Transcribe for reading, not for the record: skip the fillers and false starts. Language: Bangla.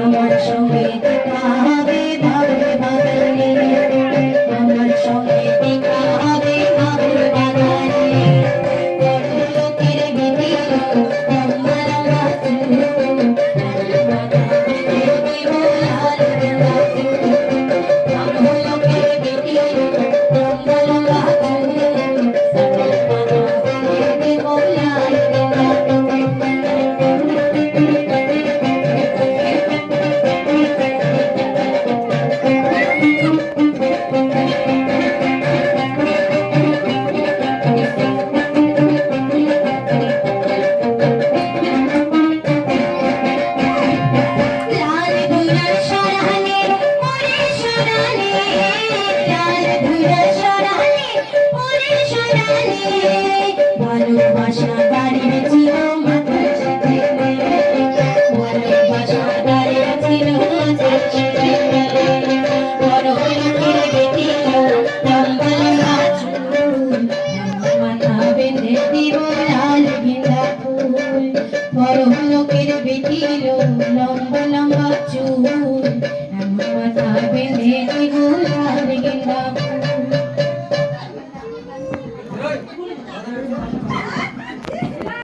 আমার সঙ্গে দেখা হবে ভাবে বাগানে, আমার সঙ্গে দেখা হবে ভাবে বাগানে। বড় লোকের বিধি লম্বা লম্বা চুল, লাল মাথা বেঁধে দিব লাল গেঁদা ফুল। বড় লোকের বিধি লম্বা লম্বা চুল, লাল মাথা বেঁধে দিব লাল গেঁদা ফুল। ভালোবাসা দাঁড়িয়ে ছিল মাথার সাথে, ভালোবাসা দাঁড়িয়ে ছিল মাথার সাথে। বড় লোকের বেটি লম্বা লম্বা চুল, মাথা বেঁধে দিব লাল গেঁদা ফুল। বড় লোকের বেটি লম্বা